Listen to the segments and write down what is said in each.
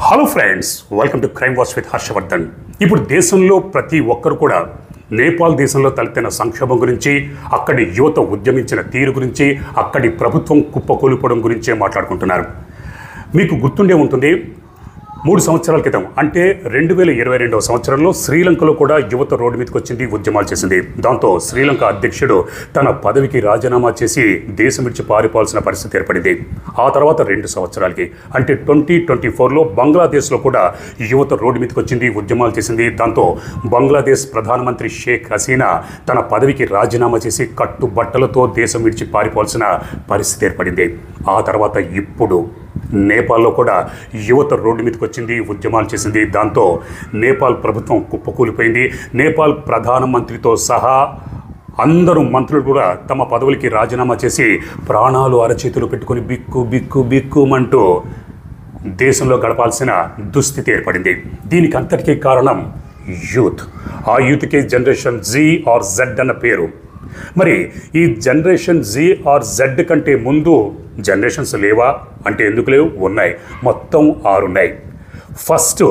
Hello friends, welcome to crime watch with Harshavardhan. ఇప్పుడు దేశంలో ప్రతి ఒక్కరు కూడా నేపాల్ దేశంలో తలెత్తిన సంక్షోభం గురించి, అక్కడి యువత ఉద్యమించిన తీరు గురించి, అక్కడి ప్రభుత్వం కుప్పకూలిపోవడం గురించే మాట్లాడుకుంటున్నారు. మీకు గుర్తుండే ఉంటుంది, 3 సంవత్సరాల క్రితం అంటే 2022వ సంవత్సరంలో శ్రీలంకలో కూడా యువత రోడ్డు మీదకి వచ్చింది, ఉద్యమాలు చేసింది. దాంతో శ్రీలంక అధ్యక్షుడు తన పదవికి రాజీనామా చేసి దేశం విడిచి పారిపోవాల్సిన పరిస్థితి ఏర్పడింది. ఆ తర్వాత 2 సంవత్సరాలకి అంటే 2024లో బంగ్లాదేశ్లో కూడా యువత రోడ్డు మీదకి వచ్చింది, ఉద్యమాలు చేసింది. దాంతో బంగ్లాదేశ్ ప్రధానమంత్రి షేక్ హసీనా తన పదవికి రాజీనామా చేసి కట్టుబట్టలతో దేశం విడిచి పారిపోవాల్సిన పరిస్థితి ఏర్పడింది. ఆ తర్వాత ఇప్పుడు నేపాల్లో కూడా యువత రోడ్డు మీదకి వచ్చింది, ఉద్యమాలు చేసింది. దాంతో నేపాల్ ప్రభుత్వం కుప్పకూలిపోయింది. నేపాల్ ప్రధానమంత్రితో సహా అందరూ మంత్రులు కూడా తమ పదవులకి రాజీనామా చేసి ప్రాణాలు అరచేతులు పెట్టుకొని బిక్కుమంటూ దేశంలో గడపాల్సిన దుస్థితి ఏర్పడింది. దీనికి అంతటికీ కారణం యూత్. ఆ యూత్కి జనరేషన్ జీ ఆర్ జెడ్ అన్న పేరు. మరి ఈ జనరేషన్ జీ ఆర్ జెడ్ కంటే ముందు జనరేషన్స్ లేవా అంటే ఎందుకు లేవు? ఉన్నాయి, మొత్తం 6 ఉన్నాయి. ఫస్ట్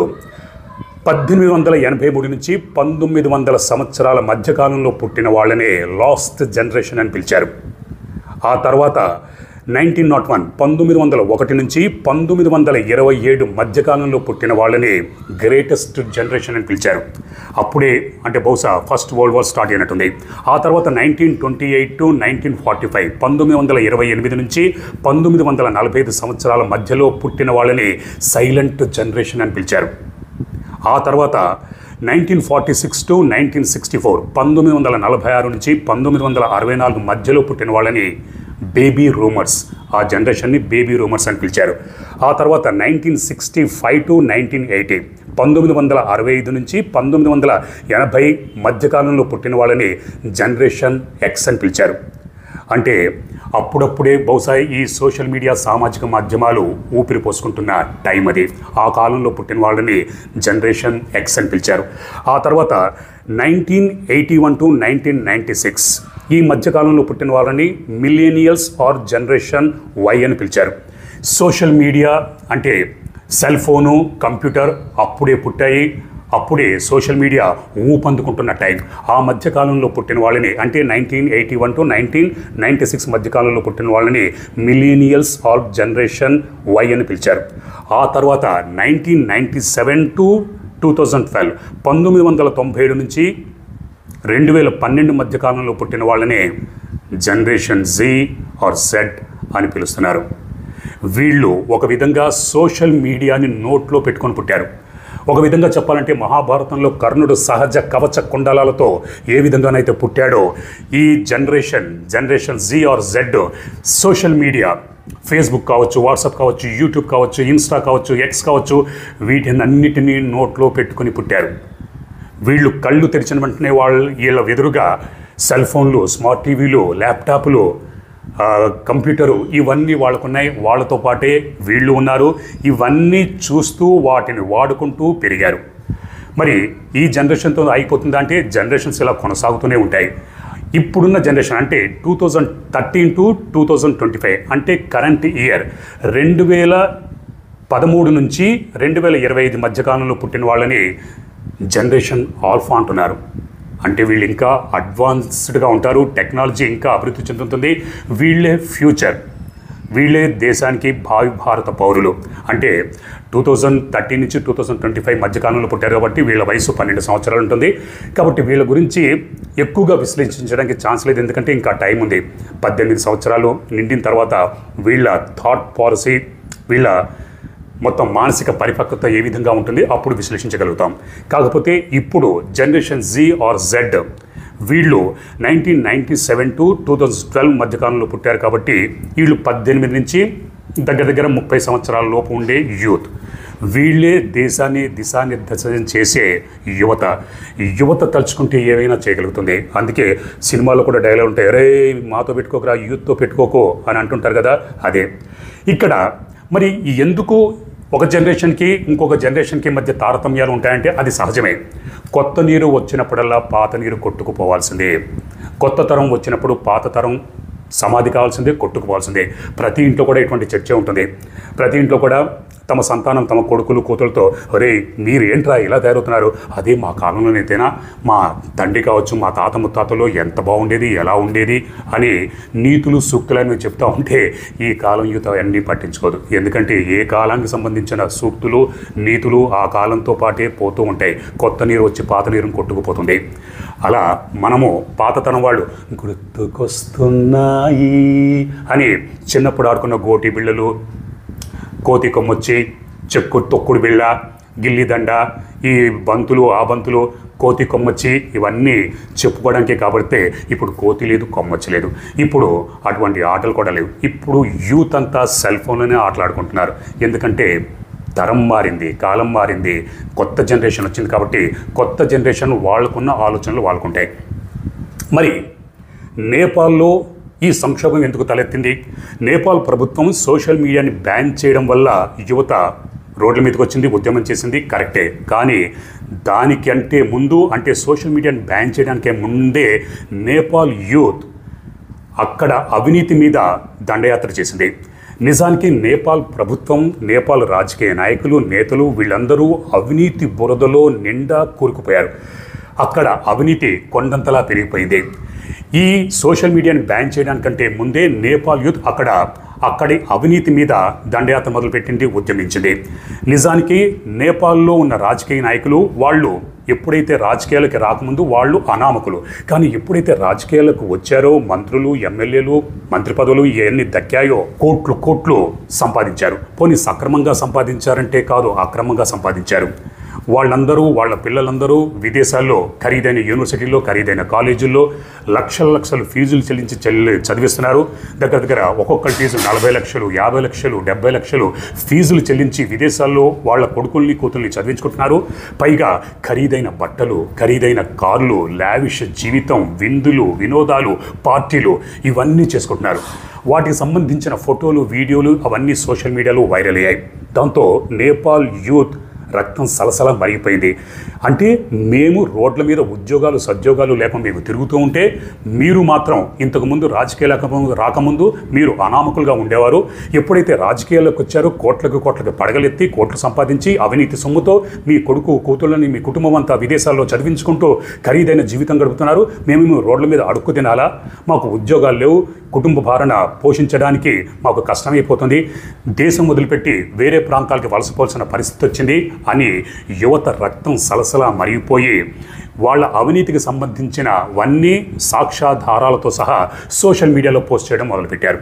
1883 నుంచి 1900 సంవత్సరాల మధ్యకాలంలో పుట్టిన వాళ్ళనే లాస్ట్ జనరేషన్ అని పిలిచారు. ఆ తర్వాత 1901 నుంచి 1927 మధ్యకాలంలో పుట్టిన వాళ్ళని గ్రేటెస్ట్ జనరేషన్ అని పిలిచారు. అప్పుడే అంటే బహుశా ఫస్ట్ వరల్డ్ వార్ స్టార్ట్ అయినట్టుంది. ఆ తర్వాత 1928 to 1945 1928 నుంచి 1945 సంవత్సరాల మధ్యలో పుట్టిన వాళ్ళని సైలెంట్ జనరేషన్ అని పిలిచారు. ఆ తర్వాత 1946 to 1964 1946 నుంచి 1964 మధ్యలో పుట్టిన వాళ్ళని బేబీ రూమర్స్, ఆ జనరేషన్ని బేబీ రూమర్స్ అని పిలిచారు. ఆ తర్వాత 1965 to 1980 1965 నుంచి 1980 మధ్యకాలంలో పుట్టిన వాళ్ళని జనరేషన్ ఎక్స్ అని పిలిచారు. అంటే అప్పుడప్పుడే బహుశా ఈ సోషల్ మీడియా, సామాజిక మాధ్యమాలు ఊపిరి పోసుకుంటున్న టైం అది. ఆ కాలంలో పుట్టిన వాళ్ళని జనరేషన్ ఎక్స్ అని పిలిచారు. ఆ తర్వాత 1981 to 1996 ఈ మధ్యకాలంలో పుట్టిన వాళ్ళని మిలీనియల్స్ ఆర్ జనరేషన్ వై అని పిలిచారు. సోషల్ మీడియా అంటే సెల్ ఫోను, కంప్యూటర్ అప్పుడే పుట్టాయి. అప్పుడే సోషల్ మీడియా ఊపందుకుంటున్న టైం. ఆ మధ్యకాలంలో పుట్టిన వాళ్ళని అంటే 1981 to 1996 మధ్యకాలంలో పుట్టిన వాళ్ళని మిలీనియల్స్ ఆర్ జనరేషన్ వై అని పిలిచారు. ఆ తర్వాత 1997 to 2012 1997 నుంచి 2012 మధ్యకాలంలో పుట్టిన వాళ్ళనే జనరేషన్ జీ ఆర్ జెడ్ అని పిలుస్తున్నారు. వీళ్ళు ఒక విధంగా సోషల్ మీడియాని నోట్లో పెట్టుకొని పుట్టారు. ఒక విధంగా చెప్పాలంటే మహాభారతంలో కర్ణుడు సహజ కవచ కుండలాలతో ఏ విధంగానైతే పుట్టాడో ఈ generation Z or Z social media, Facebook కావచ్చు, వాట్సాప్ కావచ్చు, యూట్యూబ్ కావచ్చు, ఇన్స్టా కావచ్చు, ఎక్స్ కావచ్చు, వీటినన్నిటినీ నోట్లో పెట్టుకొని పుట్టారు. వీళ్ళు కళ్ళు తెరిచిన వెంటనే వీళ్ళ ఎదురుగా సెల్ ఫోన్లు, స్మార్ట్ టీవీలు, ల్యాప్టాప్లు, కంప్యూటరు ఇవన్నీ వాళ్ళకున్నాయి. వాళ్ళతో పాటే వీళ్ళు ఉన్నారు. ఇవన్నీ చూస్తూ వాటిని వాడుకుంటూ పెరిగారు. మరి ఈ జనరేషన్తో అయిపోతుందా అంటే జనరేషన్స్ ఇలా కొనసాగుతూనే ఉంటాయి. ఇప్పుడున్న జనరేషన్ అంటే 2013 to 2025 అంటే కరెంట్ ఇయర్ 2013 నుంచి 2025 మధ్యకాలంలో పుట్టిన వాళ్ళని జనరేషన్ ఆల్ఫా అంటున్నారు. అంటే వీళ్ళు ఇంకా అడ్వాన్స్డ్గా ఉంటారు, టెక్నాలజీ ఇంకా అభివృద్ధి చెందుతుంది. వీళ్ళే ఫ్యూచర్, వీళ్ళే దేశానికి భావి భారత పౌరులు. అంటే 2013 నుంచి 2025 మధ్యకాలంలో పుట్టారు కాబట్టి వీళ్ళ వయసు 12 సంవత్సరాలు ఉంటుంది. కాబట్టి వీళ్ళ గురించి ఎక్కువగా విశ్లేషించడానికి ఛాన్స్ లేదు, ఎందుకంటే ఇంకా టైం ఉంది. 18 సంవత్సరాలు నిండిన తర్వాత వీళ్ళ థాట్ పాలసీ, వీళ్ళ మొత్తం మానసిక పరిపక్వత ఏ విధంగా ఉంటుంది అప్పుడు విశ్లేషించగలుగుతాం. కాకపోతే ఇప్పుడు జనరేషన్ జీ ఆర్ జెడ్ వీళ్ళు 1997 to 2012 మధ్యకాలంలో పుట్టారు కాబట్టి వీళ్ళు 18 నుంచి దగ్గర 30 సంవత్సరాల లోపు ఉండే యూత్. వీళ్ళే దేశాన్ని దిశానిర్దేశం చేసే యువత తలుచుకుంటే ఏమైనా చేయగలుగుతుంది. అందుకే సినిమాలో కూడా డైలాగ్ ఉంటాయి, అరే మాతో పెట్టుకోకరా, యూత్తో పెట్టుకోకో అని అంటుంటారు కదా. అదే ఇక్కడ మరి ఎందుకు ఒక జనరేషన్కి ఇంకొక జనరేషన్కి మధ్య తారతమ్యాలు ఉంటాయంటే అది సహజమే. కొత్త నీరు వచ్చినప్పుడల్లా పాత నీరు కొట్టుకుపోవాల్సిందే. కొత్త తరం వచ్చినప్పుడు పాత తరం సమాధి కావాల్సిందే, కొట్టుకుపోవాల్సిందే. ప్రతి ఇంట్లో కూడా ఇటువంటి చర్చ ఉంటుంది. ప్రతి ఇంట్లో కూడా తమ సంతానం తమ కొడుకులు కూతురుతో ఒరే మీరు ఏంట్రా ఇలా తయారవుతున్నారు, అదే మా కాలంలోనైతేనా మా తండ్రి కావచ్చు మా తాత ముత్తాతలో ఎంత బాగుండేది ఎలా ఉండేది అని నీతులు సూక్తులని చెప్తా ఉంటే ఈ కాలం యూత్ అన్నీ పట్టించుకోదు. ఎందుకంటే ఏ కాలానికి సంబంధించిన సూక్తులు నీతులు ఆ కాలంతో పాటే పోతూ ఉంటాయి. కొత్త నీరు వచ్చి పాత నీరుని కొట్టుకుపోతుంది. అలా మనము పాతతనం వాళ్ళు గుర్తుకొస్తున్నాయి అని చిన్నప్పుడు ఆడుకున్న గోటి బిళ్ళలు, కోతి కొమ్మొచ్చి, చెక్కు తొక్కుడు బిళ్ళ, గిల్లిదండ, ఈ బంతులు ఆ బంతులు, కోతి కొమ్మొచ్చి ఇవన్నీ చెప్పుకోవడానికే కాబట్టి ఇప్పుడు కోతి లేదు కొమ్మొచ్చి లేదు. ఇప్పుడు అటువంటి ఆటలు కూడా లేవు. ఇప్పుడు యూత్ అంతా సెల్ ఫోన్లోనే ఆటలాడుకుంటున్నారు. ఎందుకంటే తరం మారింది, కాలం మారింది, కొత్త జనరేషన్ వచ్చింది కాబట్టి కొత్త జనరేషన్ వాళ్ళకున్న ఆలోచనలు వాళ్ళకుంటాయి. మరి నేపాల్లో ఈ సంక్షోభం ఎందుకు తలెత్తింది? నేపాల్ ప్రభుత్వం సోషల్ మీడియాని బ్యాన్ చేయడం వల్ల యువత రోడ్ల మీదకి వచ్చింది, ఉద్యమం చేసింది, కరెక్టే. కానీ దానికంటే ముందు అంటే సోషల్ మీడియాని బ్యాన్ చేయడానికే ముందే నేపాల్ యూత్ అక్కడ అవినీతి మీద దండయాత్ర చేసింది. నిజానికి నేపాల్ ప్రభుత్వం, నేపాల్ రాజకీయ నాయకులు, నేతలు వీళ్ళందరూ అవినీతి బురదలో నిండా కూరుకుపోయారు. అక్కడ అవినీతి కొండంతలా పెరిగిపోయింది. ఈ సోషల్ మీడియాని బ్యాన్ చేయడానికంటే ముందే నేపాల్ యూత్ అక్కడి అవినీతి మీద దండయాత్ర మొదలుపెట్టింది, ఉద్యమించింది. నిజానికి నేపాల్లో ఉన్న రాజకీయ నాయకులు వాళ్ళు ఎప్పుడైతే రాజకీయాలకి రాకముందు వాళ్ళు అనామకులు, కానీ ఎప్పుడైతే రాజకీయాలకు వచ్చారో మంత్రులు, ఎమ్మెల్యేలు, మంత్రి పదవులు ఇవన్నీ దక్కాయో కోట్లు కోట్లు సంపాదించారు. పోనీ సక్రమంగా సంపాదించారంటే కాదు, అక్రమంగా సంపాదించారు. వాళ్ళందరూ వాళ్ళ పిల్లలందరూ విదేశాల్లో ఖరీదైన యూనివర్సిటీల్లో ఖరీదైన కాలేజీల్లో లక్షలు ఫీజులు చెల్లించి చదివిస్తున్నారు. దగ్గర ఒక్కొక్కరి ఫీజు 40 లక్షలు, 50 లక్షలు, 70 లక్షలు ఫీజులు చెల్లించి విదేశాల్లో వాళ్ళ కొడుకుల్ని కూతుల్ని చదివించుకుంటున్నారు. పైగా ఖరీదైన బట్టలు, ఖరీదైన కార్లు, లావిష్ జీవితం, విందులు, వినోదాలు, పార్టీలు ఇవన్నీ చేసుకుంటున్నారు. వాటికి సంబంధించిన ఫోటోలు, వీడియోలు అవన్నీ సోషల్ మీడియాలో వైరల్ అయ్యాయి. దాంతో నేపాల్ యూత్ రక్తం సలసల మరిగిపోయింది. అంటే మేము రోడ్ల మీద ఉద్యోగాలు సద్యోగాలు లేక మేము తిరుగుతూ ఉంటే మీరు మాత్రం ఇంతకుముందు రాజకీయాలకు రాకముందు మీరు అనామకులుగా ఉండేవారు. ఎప్పుడైతే రాజకీయాల్లోకి వచ్చారో కోట్లకు పడగలెత్తి కోట్లు సంపాదించి అవినీతి సొమ్ముతో మీ కొడుకు కూతుళ్ళని మీ కుటుంబం అంతా విదేశాల్లో చదివించుకుంటూ ఖరీదైన జీవితం గడుపుతున్నారు. మేము రోడ్ల మీద అడుక్కు తినాలా? మాకు ఉద్యోగాలు లేవు, కుటుంబ భారణ పోషించడానికి మాకు కష్టమైపోతుంది, దేశం వదిలిపెట్టి వేరే ప్రాంతాలకి వలసపోవాల్సిన పరిస్థితి వచ్చింది అని యువత రక్తం సలసలా మరిగిపోయి వాళ్ళ అవినీతికి సంబంధించినవన్నీ సాక్ష్యాధారాలతో సహా సోషల్ మీడియాలో పోస్ట్ చేయడం మొదలుపెట్టారు.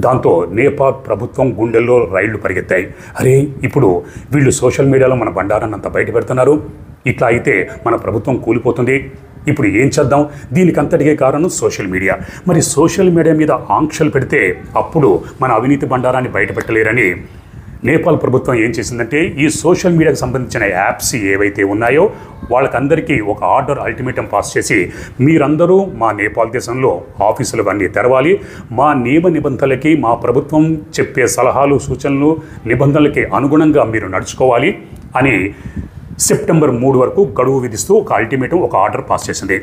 దాంతో నేపాల్ ప్రభుత్వం గుండెల్లో రైళ్లు పరిగెత్తాయి. అరే ఇప్పుడు వీళ్ళు సోషల్ మీడియాలో మన బండారాన్ని అంతా బయట పెడుతున్నారు, ఇట్లా అయితే మన ప్రభుత్వం కూలిపోతుంది, ఇప్పుడు ఏం చేద్దాం? దీనికంతటికే కారణం సోషల్ మీడియా. మరి సోషల్ మీడియా మీద ఆంక్షలు పెడితే అప్పుడు మన అవినీతి బండారాన్ని బయటపెట్టలేరని నేపాల్ ప్రభుత్వం ఏం చేసిందంటే ఈ సోషల్ మీడియాకు సంబంధించిన యాప్స్ ఏవైతే ఉన్నాయో వాళ్ళకందరికీ ఒక ఆర్డర్ అల్టిమేటం పాస్ చేసి మీరందరూ మా నేపాల్ దేశంలో ఆఫీసులు అన్నీ తెరవాలి, మా నియమ నిబంధనలకి మా ప్రభుత్వం చెప్పే సలహాలు సూచనలు నిబంధనలకి అనుగుణంగా మీరు నడుచుకోవాలి అని సెప్టెంబర్ 3 వరకు గడువు విధిస్తూ ఒక అల్టిమేటం ఒక ఆర్డర్ పాస్ చేసింది.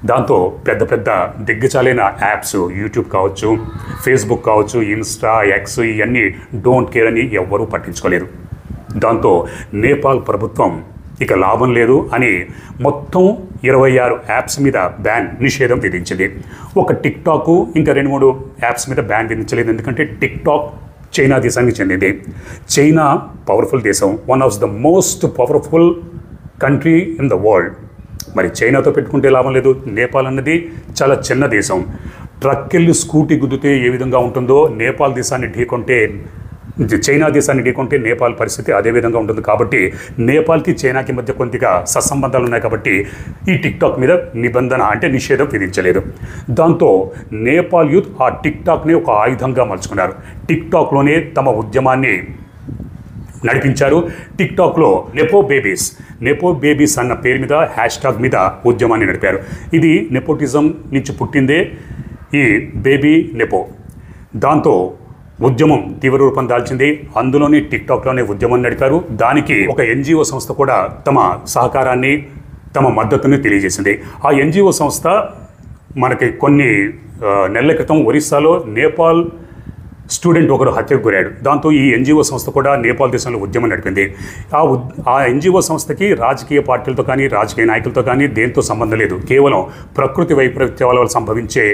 దాంతో పెద్ద దిగ్గజాలైన యాప్స్ యూట్యూబ్ కావచ్చు, ఫేస్బుక్ కావచ్చు, ఇన్స్టా, ఎక్స్ ఇవన్నీ డోంట్ కేర్ అని ఎవ్వరూ పట్టించుకోలేదు. దాంతో నేపాల్ ప్రభుత్వం ఇక లాభం లేదు అని మొత్తం 26 యాప్స్ మీద నిషేధం విధించింది. ఒక టిక్టాక్ ఇంకా 2-3 యాప్స్ మీద బ్యాన్ విధించలేదు. ఎందుకంటే టిక్టాక్ చైనా దేశానికి చెందింది. చైనా పవర్ఫుల్ దేశం, one of the most powerful country in the world. మరి చైనాతో పెట్టుకుంటే లాభం లేదు. నేపాల్ అన్నది చాలా చిన్న దేశం. ట్రక్కెళ్ళి స్కూటీ గుద్దితే ఏ విధంగా ఉంటుందో నేపాల్ దేశాన్ని ఢీకొంటే చైనా దేశాన్ని ఢీకొంటే నేపాల్ పరిస్థితి అదే విధంగా ఉంటుంది. కాబట్టి నేపాల్కి చైనాకి మధ్య కొద్దిగా సత్సంబంధాలు ఉన్నాయి కాబట్టి ఈ టిక్టాక్ మీద నిషేధం విధించలేదు. దాంతో నేపాల్ యూత్ ఆ టిక్టాక్ని ఒక ఆయుధంగా మలుచుకున్నారు. టిక్టాక్లోనే తమ ఉద్యమాన్ని నడిపించారు. టిక్టాక్లో నెపో బేబీస్ అన్న పేరు మీద హ్యాష్ట్యాగ్ మీద ఉద్యమాన్ని నడిపారు. ఇది నెపోటిజం నుంచి పుట్టిందే ఈ బేబీ నెపో. దాంతో ఉద్యమం తీవ్ర రూపం దాల్చింది. అందులోనే టిక్టాక్లోనే ఉద్యమం నడిపారు. దానికి ఒక ఎన్జిఓ సంస్థ కూడా తమ సహకారాన్ని తమ మద్దతుని తెలియజేసింది. ఆ ఎన్జిఓ సంస్థ మనకి కొన్ని నెలల క్రితం ఒరిస్సాలో నేపాల్ స్టూడెంట్ ఒకరు హత్యకు గురాడు. దాంతో ఈ ఎన్జిఓ సంస్థ కూడా నేపాల్ దేశంలో ఉద్యమం నడిపింది. ఆ ఎన్జిఓ సంస్థకి రాజకీయ పార్టీలతో కానీ రాజకీయ నాయకులతో కానీ దేంతో సంబంధం లేదు. కేవలం ప్రకృతి వైపరీత్యాల వల్ల సంభవించే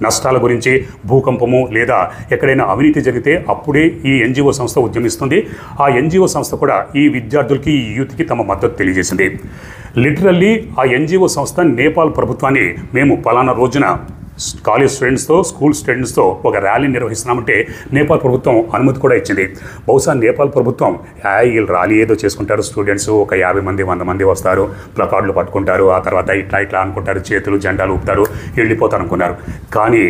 నష్టాల గురించి, భూకంపము లేదా ఎక్కడైనా అవినీతి జరిగితే అప్పుడే ఈ ఎన్జిఓ సంస్థ ఉద్యమిస్తుంది. ఆ ఎన్జిఓ సంస్థ కూడా ఈ విద్యార్థులకి, ఈ యూత్కి తమ మద్దతు తెలియజేసింది. లిటరల్లీ ఆ ఎన్జిఓ సంస్థ నేపాల్ ప్రభుత్వాన్ని మేము పలానా రోజున కాలేజ్ స్టూడెంట్స్తో, స్కూల్ స్టూడెంట్స్తో ఒక ర్యాలీ నిర్వహిస్తున్నామంటే నేపాల్ ప్రభుత్వం అనుమతి కూడా ఇచ్చింది. బహుశా నేపాల్ ప్రభుత్వం వీళ్ళు ర్యాలీ ఏదో చేసుకుంటారు, స్టూడెంట్స్ ఒక 50 మంది 100 మంది వస్తారు, ప్లకార్డులు పట్టుకుంటారు, ఆ తర్వాత ఇట్లా అనుకుంటారు, చేతులు జెండాలు ఊపుతారు, వెళ్ళిపోతారు అనుకున్నారు. కానీ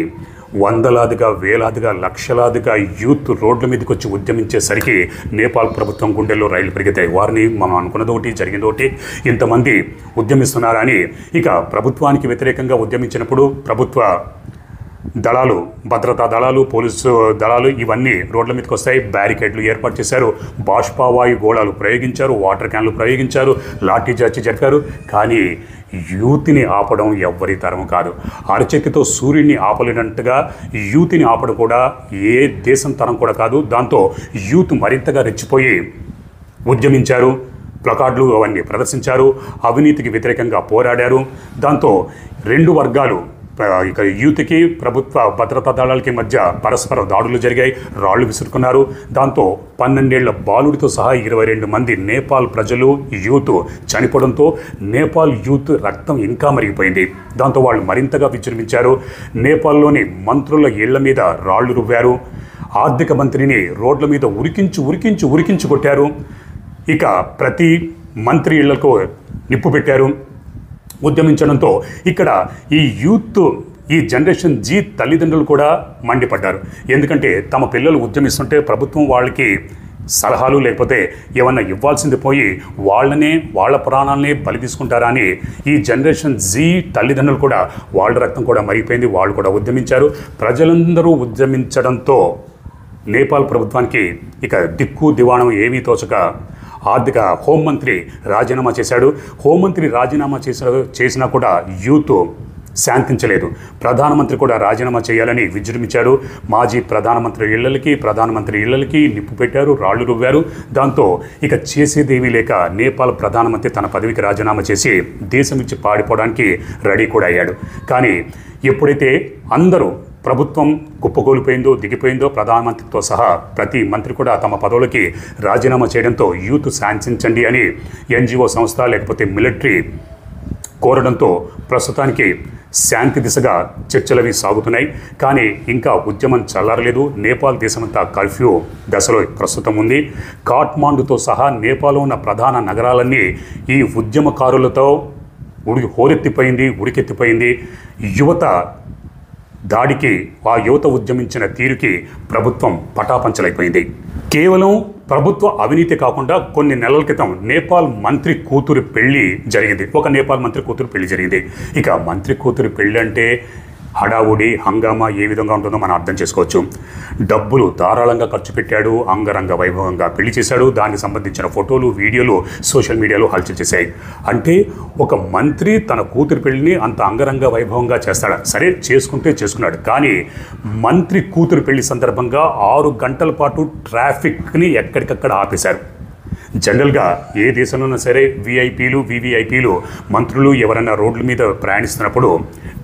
వందలాదిగా, వేలాదిగా, లక్షలాదిగా యూత్ రోడ్ల మీదకి వచ్చి ఉద్యమించేసరికి నేపాల్ ప్రభుత్వం గుండెల్లో రైలు పెరిగితాయి. వారిని మనం అనుకున్నది ఒకటి, జరిగింది ఒకటి, ఇంతమంది ఉద్యమిస్తున్నారని ఇక ప్రభుత్వానికి వ్యతిరేకంగా ఉద్యమించినప్పుడు ప్రభుత్వ దళాలు, భద్రతా దళాలు, పోలీసు దళాలు ఇవన్నీ రోడ్ల మీదకి వస్తాయి. బ్యారికేడ్లు ఏర్పాటు చేశారు, బాష్పవాయు గోళాలు ప్రయోగించారు, వాటర్ క్యాన్లు ప్రయోగించారు, లాఠీ చార్జీ జరిపారు. కానీ యూత్ని ఆపడం ఎవ్వరి తరం కాదు. అరచేతితో సూర్యుడిని ఆపలేనట్టుగా యూత్ని ఆపడం కూడా ఏ దేశం తరం కూడా కాదు. దాంతో యూత్ మరింతగా రెచ్చిపోయి ఉద్యమించారు, ప్లకార్డులు అవన్నీ ప్రదర్శించారు, అవినీతికి వ్యతిరేకంగా పోరాడారు. దాంతో రెండు వర్గాలు, ఇక యూత్కి ప్రభుత్వ భద్రతా దళాలకి మధ్య పరస్పర దాడులు జరిగాయి, రాళ్లు విసురుకున్నారు. దాంతో 12 ఏళ్ల బాలుడితో సహా 22 మంది నేపాల్ ప్రజలు, యూత్ చనిపోవడంతో నేపాల్ యూత్ రక్తం ఇంకా మరిగిపోయింది. దాంతో వాళ్ళు మరింతగా విజృంభించారు. నేపాల్లోని మంత్రుల ఇళ్ల మీద రాళ్లు రువ్వారు, ఆర్థిక మంత్రిని రోడ్ల మీద ఉరికించి కొట్టారు. ఇక ప్రతి మంత్రి ఇళ్లకు నిప్పు పెట్టారు. ఉద్యమించడంతో ఇక్కడ ఈ యూత్, ఈ జనరేషన్ జీ తల్లిదండ్రులు కూడా మండిపడ్డారు. ఎందుకంటే తమ పిల్లలు ఉద్యమిస్తుంటే ప్రభుత్వం వాళ్ళకి సలహాలు లేకపోతే ఏమన్నా ఇవ్వాల్సింది పోయి వాళ్ళ ప్రాణాలనే బలి తీసుకుంటారా అని ఈ జనరేషన్ జీ తల్లిదండ్రులు కూడా, వాళ్ళ రక్తం కూడా మరిగిపోయింది. వాళ్ళు కూడా ఉద్యమించారు. ప్రజలందరూ ఉద్యమించడంతో నేపాల్ ప్రభుత్వానికి ఇక దిక్కు దివాణం ఏమీ తోచక ఆర్థిక హోంమంత్రి రాజీనామా చేశాడు. హోంమంత్రి రాజీనామా చేసినా కూడా యూత్ శాంతించలేదు. ప్రధానమంత్రి కూడా రాజీనామా చేయాలని విజృంభించాడు. మాజీ ప్రధానమంత్రి ఇళ్లకి నిప్పు పెట్టారు, రాళ్లు రువ్వారు. దాంతో ఇక చేసేదేమీ లేక నేపాల్ ప్రధానమంత్రి తన పదవికి రాజీనామా చేసి దేశం నుంచి పారిపోవడానికి రెడీ కూడా అయ్యాడు. కానీ ఎప్పుడైతే అందరూ ప్రభుత్వం కుప్పకూలిపోయిందో, దిగిపోయిందో, ప్రధానమంత్రితో సహా ప్రతి మంత్రి కూడా తమ పదవులకి రాజీనామా చేయడంతో యూత్ శాంతించండి అని ఎన్జిఓ సంస్థ లేకపోతే మిలిటరీ కోరడంతో ప్రస్తుతానికి శాంతి దిశగా చర్చలవి సాగుతున్నాయి. కానీ ఇంకా ఉద్యమం చల్లారలేదు. నేపాల్ దేశమంతా కర్ఫ్యూ దశలో ప్రస్తుతం ఉంది. కాఠ్మాండుతో సహా నేపాల్లో ఉన్న ప్రధాన నగరాలన్నీ ఈ ఉద్యమకారులతో ఉడికెత్తిపోయింది. యువత దాడికి, ఆ యువత ఉద్యమించిన తీరుకి ప్రభుత్వం పటాపంచలైపోయింది. కేవలం ప్రభుత్వ అవినీతి కాకుండా కొన్ని నెలల క్రితం నేపాల్ మంత్రి కూతురు పెళ్లి జరిగింది. ఒక నేపాల్ మంత్రి కూతురు పెళ్లి జరిగింది. ఇక మంత్రి కూతురు పెళ్లి అంటే హడావుడి, హంగామా ఏ విధంగా ఉంటుందో మనం అర్థం చేసుకోవచ్చు. డబ్బులు ధారాళంగా ఖర్చు పెట్టాడు, అంగరంగ వైభవంగా పెళ్లి చేశాడు. దానికి సంబంధించిన ఫోటోలు, వీడియోలు సోషల్ మీడియాలో హల్చల్ చేశాయి. అంటే ఒక మంత్రి తన కూతురు పెళ్లిని అంత అంగరంగ వైభవంగా చేస్తాడా? సరే, చేసుకున్నాడు. కానీ మంత్రి కూతురు పెళ్లి సందర్భంగా 6 గంటల పాటు ట్రాఫిక్ని ఎక్కడికక్కడ ఆపేశారు. జనరల్గా ఏ దేశంలోనైనా సరే వివిఐపీలు మంత్రులు ఎవరైనా రోడ్ల మీద ప్రయాణిస్తున్నప్పుడు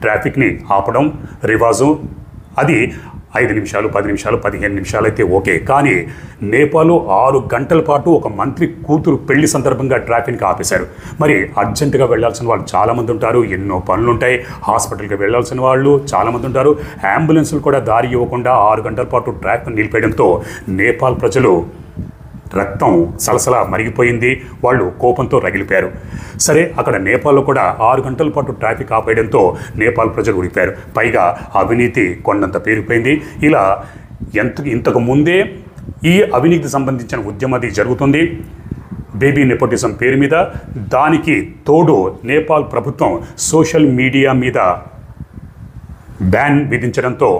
ట్రాఫిక్ని ఆపడం రివాజు. అది 5 నిమిషాలు, 10 నిమిషాలు, 15 నిమిషాలు అయితే ఓకే. కానీ నేపాల్లో 6 గంటల పాటు ఒక మంత్రి కూతురు పెళ్లి సందర్భంగా ట్రాఫిక్ని ఆపేశారు. మరి అర్జెంటుగా వెళ్లాల్సిన వాళ్ళు చాలామంది ఉంటారు, ఎన్నో పనులు ఉంటాయి. హాస్పిటల్కి వెళ్లాల్సిన వాళ్ళు చాలామంది ఉంటారు. అంబులెన్సులు కూడా దారి ఇవ్వకుండా 6 గంటల పాటు ట్రాఫిక్ నిలిపేయడంతో నేపాల్ ప్రజలు రక్తం సలసల మరిగిపోయింది. వాళ్ళు కోపంతో రగిలిపోయారు. సరే, అక్కడ నేపాల్లో కూడా 6 గంటల పాటు ట్రాఫిక్ ఆపేయడంతో నేపాల్ ప్రజలు ఉడిపారు. పైగా అవినీతి కొండంత పేరుపోయింది. ఇలా ఇంతకు ముందే ఈ అవినీతికి సంబంధించిన ఉద్యమది జరుగుతుంది, బేబీ నెపోటిజం పేరు మీద. దానికి తోడు నేపాల్ ప్రభుత్వం సోషల్ మీడియా మీద బ్యాన్ విధించడంతో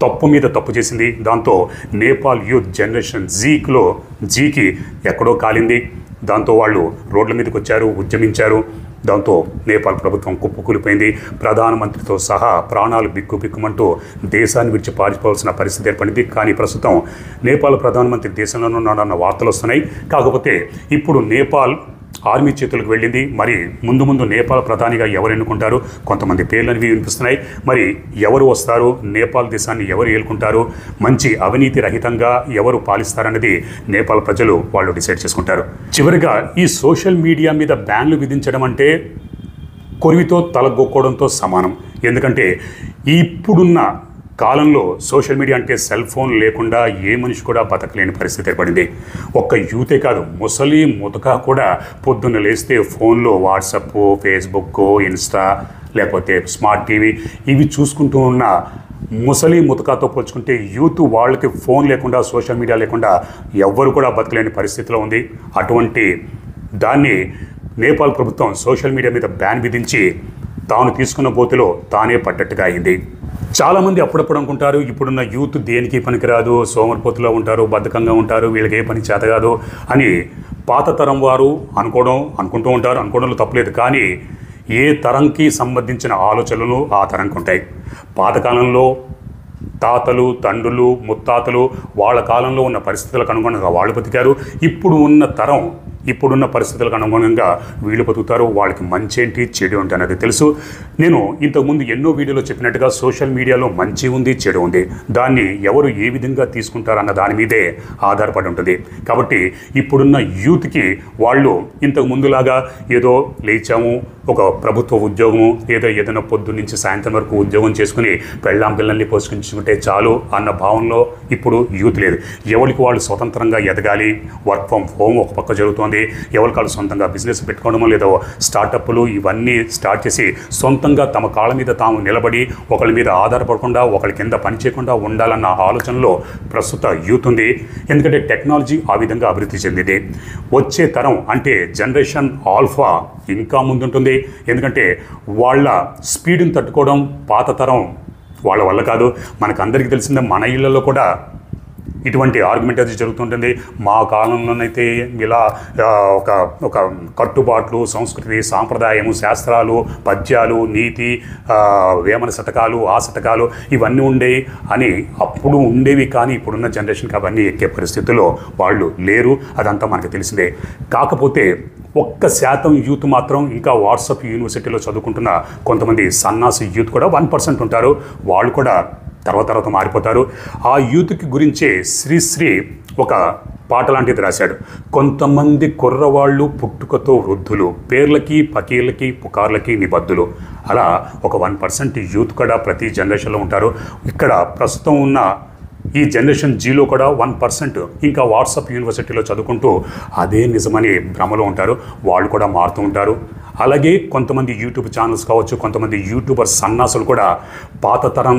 తప్పు మీద తప్పు చేసింది. దాంతో నేపాల్ యూత్ జనరేషన్ జీకి ఎక్కడో కాలింది. దాంతో వాళ్ళు రోడ్ల మీదకి వచ్చారు, ఉద్యమించారు. దాంతో నేపాల్ ప్రభుత్వం కుప్పకూలిపోయింది. ప్రధానమంత్రితో సహా ప్రాణాలు బిక్కుబిక్కుమంటూ దేశాన్ని విడిచి పారిపోవాల్సిన పరిస్థితి ఏర్పడింది. కానీ ప్రస్తుతం నేపాల్ ప్రధానమంత్రి దేశంలోనే ఉన్నాడన్న వార్తలు వస్తున్నాయి. కాకపోతే ఇప్పుడు నేపాల్ ఆర్మీ చేతులకు వెళ్ళింది. మరి ముందు నేపాల్ ప్రధానిగా ఎవరు ఎన్నుకుంటారు? కొంతమంది పేర్లనివి వినిపిస్తున్నాయి. మరి ఎవరు వస్తారు? నేపాల్ దేశాన్ని ఎవరు ఏలుకుంటారు? మంచి అవినీతి రహితంగా ఎవరు పాలిస్తారన్నది నేపాల్ ప్రజలు వాళ్ళు డిసైడ్ చేసుకుంటారు. చివరిగా ఈ సోషల్ మీడియా మీద బ్యాన్లు విధించడం అంటే కొరివితో తలగొక్కోవడంతో సమానం. ఎందుకంటే ఇప్పుడున్న కాలంలో సోషల్ మీడియా అంటే సెల్ ఫోన్ లేకుండా ఏ మనిషి కూడా బతకలేని పరిస్థితి ఏర్పడింది. ఒక్క యూతే కాదు, ముసలి ముతక కూడా పొద్దున్న లేస్తే ఫోన్లో వాట్సప్, ఫేస్బుక్, ఇన్స్టా లేకపోతే స్మార్ట్ టీవీ ఇవి చూసుకుంటూ ఉన్న ముసలి ముతకాతో పోల్చుకుంటే యూత్ వాళ్ళకి ఫోన్ లేకుండా సోషల్ మీడియా లేకుండా ఎవ్వరు కూడా బతకలేని పరిస్థితిలో ఉంది. అటువంటి దాన్ని నేపాల్ ప్రభుత్వం సోషల్ మీడియా మీద బ్యాన్ విధించి తాను తీసుకున్న బోతులో తానే పడ్డట్టుగా అయింది. చాలామంది అప్పుడప్పుడు అనుకుంటారు ఇప్పుడున్న యూత్ దేనికి పనికిరాదు, సోమరిపోతులో ఉంటారు, బద్ధకంగా ఉంటారు, వీళ్ళకి ఏ పని చేత కాదు అని పాత తరం వారు అనుకుంటూ ఉంటారు. అనుకోవడంలో తప్పలేదు. కానీ ఏ తరంకి సంబంధించిన ఆలోచనలు ఆ తరంకి ఉంటాయి. పాతకాలంలో తాతలు, తండ్రులు, ముత్తాతలు వాళ్ళ కాలంలో ఉన్న పరిస్థితులకు అనుగుణంగా వాళ్ళు బతికారు. ఇప్పుడున్న పరిస్థితులకు అనుగుణంగా వీళ్ళు బతుకుతారు. వాళ్ళకి మంచి ఏంటి, చెడు ఏంటి అనేది తెలుసు. నేను ఇంతకుముందు ఎన్నో వీడియోలో చెప్పినట్టుగా సోషల్ మీడియాలో మంచి ఉంది, చెడు ఉంది. దాన్ని ఎవరు ఏ విధంగా తీసుకుంటారన్న దాని మీదే ఆధారపడి ఉంటుంది. కాబట్టి ఇప్పుడున్న యూత్కి వాళ్ళు ఇంతకు ముందులాగా ఏదో లేచాము, ఒక ప్రభుత్వ ఉద్యోగము, ఏదైనా పొద్దున్న నుంచి సాయంత్రం వరకు ఉద్యోగం చేసుకుని పిల్లల్ని పోషించుకుంటే చాలు అన్న భావనలో ఇప్పుడు యూత్ లేదు. ఎవరికి వాళ్ళు స్వతంత్రంగా ఎదగాలి. వర్క్ ఫ్రమ్ హోమ్ ఒక పక్క జరుగుతోంది. ఎవరికి వాళ్ళు సొంతంగా బిజినెస్ పెట్టుకోవడమో లేదో స్టార్టప్లు ఇవన్నీ స్టార్ట్ చేసి సొంతంగా తమ కాళ్ళ మీద తాము నిలబడి ఒకళ్ళ మీద ఆధారపడకుండా ఒకళ్ళ కింద పని చేయకుండా ఉండాలన్న ఆలోచనలో ప్రస్తుత యూత్ ఉంది. ఎందుకంటే టెక్నాలజీ ఆ విధంగా అభివృద్ధి చెందింది. వచ్చే తరం అంటే జనరేషన్ ఆల్ఫా ఇంకా ముందుంటుంది. ఎందుకంటే వాళ్ళ స్పీడ్ని తట్టుకోవడం పాత తరం వాళ్ళ వల్ల కాదు. మనకు అందరికీ తెలిసిందే, మన ఇళ్లలో కూడా ఇటువంటి ఆర్గ్యుమెంట్ అది జరుగుతుంటుంది. మా కాలంలోనైతే ఇలా ఒక కట్టుబాట్లు, సంస్కృతి, సాంప్రదాయము, శాస్త్రాలు, పద్యాలు, నీతి, వేమన శతకాలు, ఆ శతకాలు ఇవన్నీ ఉండేవి అని అప్పుడు ఉండేవి. కానీ ఇప్పుడున్న జనరేషన్కి అవన్నీ ఎక్కే పరిస్థితుల్లో వాళ్ళు లేరు. అదంతా మనకు తెలిసిందే. కాకపోతే 1% యూత్ మాత్రం ఇంకా వాట్సాప్ యూనివర్సిటీలో చదువుకుంటున్న కొంతమంది సన్నాసి యూత్ కూడా 1% ఉంటారు. వాళ్ళు కూడా తర్వాత మారిపోతారు. ఆ యూత్కి గురించే శ్రీశ్రీ ఒక పాట లాంటిది రాశాడు. కొంతమంది కుర్రవాళ్ళు పుట్టుకతో వృద్ధులు, పేర్లకి పకీర్లకి పుకార్లకి నిబద్ధులు. అలా ఒక 1% యూత్ కూడా ప్రతి జనరేషన్లో ఉంటారు. ఇక్కడ ప్రస్తుతం ఉన్న ఈ జనరేషన్ జీలో కూడా 1% ఇంకా వాట్సాప్ యూనివర్సిటీలో చదువుకుంటూ అదే నిజమని భ్రమలో ఉంటారు. వాళ్ళు కూడా మారుతూ ఉంటారు. అలాగే కొంతమంది యూట్యూబ్ ఛానల్స్ కావచ్చు, కొంతమంది యూట్యూబర్ సన్నాసులు కూడా పాత తరం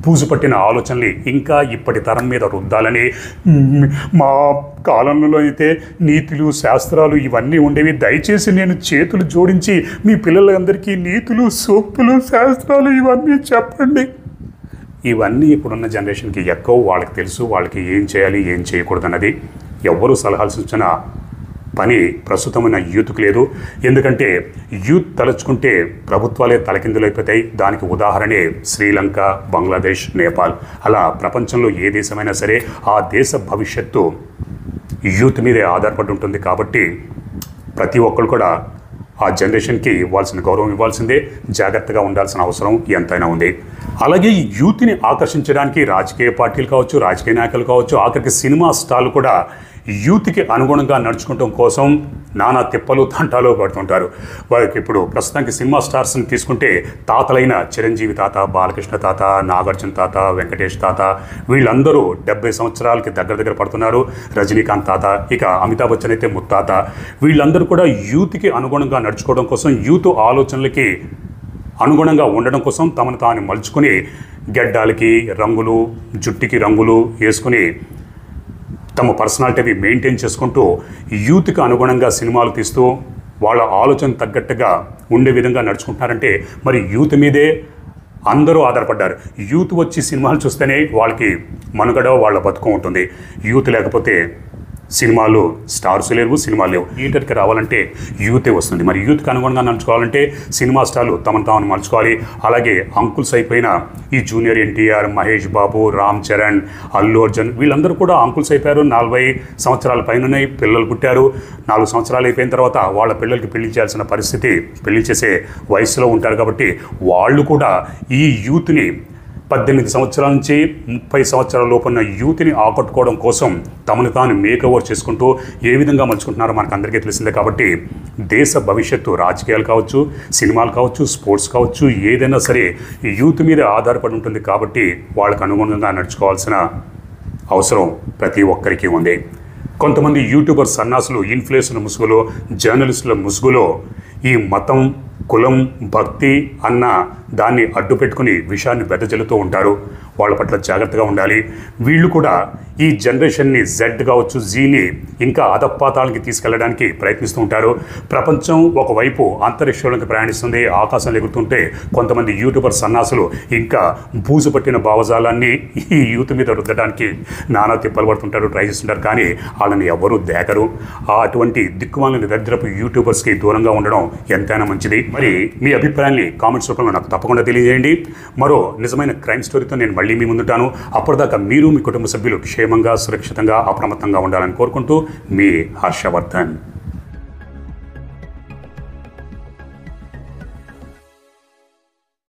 బూజు పట్టిన ఆలోచనలు ఇంకా ఇప్పటి తరం మీద రుద్దాలని, మా కాలంలో అయితే నీతులు, శాస్త్రాలు ఇవన్నీ ఉండేవి, దయచేసి నేను చేతులు జోడించి మీ పిల్లలందరికీ నీతులు, సూక్తులు, శాస్త్రాలు ఇవన్నీ చెప్పండి. ఇవన్నీ ఇప్పుడున్న జనరేషన్కి ఎక్కువ వాళ్ళకి తెలుసు. వాళ్ళకి ఏం చేయాలి, ఏం చేయకూడదు అన్నది ఎవ్వరూ సలహాలు సూచన పని ప్రస్తుతమైన యూత్కి లేదు. ఎందుకంటే యూత్ తలుచుకుంటే ప్రభుత్వాలే తలకిందులైపోతాయి. దానికి ఉదాహరణే శ్రీలంక, బంగ్లాదేశ్, నేపాల్. అలా ప్రపంచంలో ఏ దేశమైనా సరే ఆ దేశ భవిష్యత్తు యూత్ మీదే ఆధారపడి ఉంటుంది. కాబట్టి ప్రతి ఒక్కరు కూడా ఆ జనరేషన్కి ఇవ్వాల్సిన గౌరవం ఇవ్వాల్సిందే. జాగ్రత్తగా ఉండాల్సిన అవసరం ఎంతైనా ఉంది. అలాగే ఈ యూత్ని ఆకర్షించడానికి రాజకీయ పార్టీలు కావచ్చు, రాజకీయ నాయకులు కావచ్చు, ఆఖరికి సినిమా స్టార్లు కూడా యూత్కి అనుగుణంగా నడుచుకోవడం కోసం నానా తిప్పలు తంటాలు పడుతుంటారు. వారికి ఇప్పుడు ప్రస్తుతానికి సినిమా స్టార్స్ని తీసుకుంటే తాతలైన చిరంజీవి తాత, బాలకృష్ణ తాత, నాగార్జున తాత, వెంకటేష్ తాత వీళ్ళందరూ 70 సంవత్సరాలకి దగ్గర పడుతున్నారు. రజనీకాంత్ తాత, ఇక అమితాబ్ బచ్చన్ అయితే ముత్తాత. వీళ్ళందరూ కూడా యూత్కి అనుగుణంగా నడుచుకోవడం కోసం, యూత్ ఆలోచనలకి అనుగుణంగా ఉండడం కోసం తమను తాను మలుచుకొని గెడ్డాలకి రంగులు, జుట్టుకి రంగులు వేసుకుని తమ పర్సనాలిటీ మెయింటైన్ చేసుకుంటూ యూత్కి అనుగుణంగా సినిమాలు తీస్తూ వాళ్ళ ఆలోచన తగ్గట్టుగా ఉండే విధంగా నడుచుకుంటున్నారంటే మరి యూత్ మీదే అందరూ ఆధారపడ్డారు. యూత్ వచ్చి సినిమాలు చూస్తేనే వాళ్ళకి మనుగడ, వాళ్ళ బతుకు ఉంటుంది. యూత్ లేకపోతే సినిమాలు స్టార్స్ లేవు, సినిమాలు లేవు. థియేటర్కి రావాలంటే యూతే వస్తుంది. మరి యూత్కి అనుగుణంగా నడుచుకోవాలంటే సినిమా స్టార్లు తమను తాము మలుచుకోవాలి. అలాగే అంకుల్స్ అయిపోయిన ఈ జూనియర్ ఎన్టీఆర్, మహేష్ బాబు, రామ్ చరణ్, అల్లు అర్జున్ వీళ్ళందరూ కూడా అంకుల్స్ అయిపోయారు. 40 సంవత్సరాల పైన పిల్లలు పుట్టారు. 4 సంవత్సరాలు అయిపోయిన తర్వాత వాళ్ళ పిల్లలకి పెళ్లి చేయాల్సిన పరిస్థితి, పెళ్లి చేసే వయసులో ఉంటారు. కాబట్టి వాళ్ళు కూడా ఈ యూత్ని 18 సంవత్సరాల నుంచి 30 సంవత్సరాల లోపున్న యూత్ని ఆకట్టుకోవడం కోసం తమను తాను మేకఓవర్ చేసుకుంటూ ఏ విధంగా మలుచుకుంటున్నారో మనకు అందరికీ తెలిసిందే. కాబట్టి దేశ భవిష్యత్తు రాజకీయాలు కావచ్చు, సినిమాలు కావచ్చు, స్పోర్ట్స్ కావచ్చు, ఏదైనా సరే యూత్ మీద ఆధారపడి ఉంటుంది. కాబట్టి వాళ్ళకు అనుగుణంగా నడుచుకోవాల్సిన అవసరం ప్రతి ఒక్కరికి ఉంది. కొంతమంది యూట్యూబర్ సన్నాసులు, ఇన్ఫ్లుయెన్సర్ల ముసుగులో, జర్నలిస్టుల ముసుగులో ఈ మతం, కులం, భక్తి అన్న దాన్ని అడ్డు పెట్టుకుని విషయాన్ని వెదజల్లుతూ ఉంటారు. వాళ్ళ పట్ల జాగ్రత్తగా ఉండాలి. వీళ్ళు కూడా ఈ జనరేషన్ని జెడ్ కావచ్చు, జీని ఇంకా అధపాతాలకి తీసుకెళ్లడానికి ప్రయత్నిస్తూ ఉంటారు. ప్రపంచం ఒకవైపు అంతరిక్షంలోకి ప్రయాణిస్తుంది, ఆకాశంలో ఎగురుతుంటే కొంతమంది యూట్యూబర్ సన్నాసులు ఇంకా బూజు పట్టిన భావజాలాన్ని ఈ యూత్ మీద రుద్దడానికి నానా తిప్పలు పడుతుంటారు, ట్రై చేస్తుంటారు. కానీ వాళ్ళని ఎవరూ దేకరు. అటువంటి దిక్కుమాలని దరిద్రపు యూట్యూబర్స్కి దూరంగా ఉండడం ఎంతైనా మంచిది. మరి మీ అభిప్రాయాన్ని కామెంట్స్ రూపంలో నాకు తప్పకుండా తెలియజేయండి. మరో నిజమైన క్రైమ్ స్టోరీతో నేను మళ్ళీ మీ ముందుంటాను. అప్పటిదాకా మీరు, మీ కుటుంబ సభ్యులు క్షేమంగా, సురక్షితంగా, అప్రమత్తంగా ఉండాలని కోరుకుంటూ మీ హర్షవర్ధన్.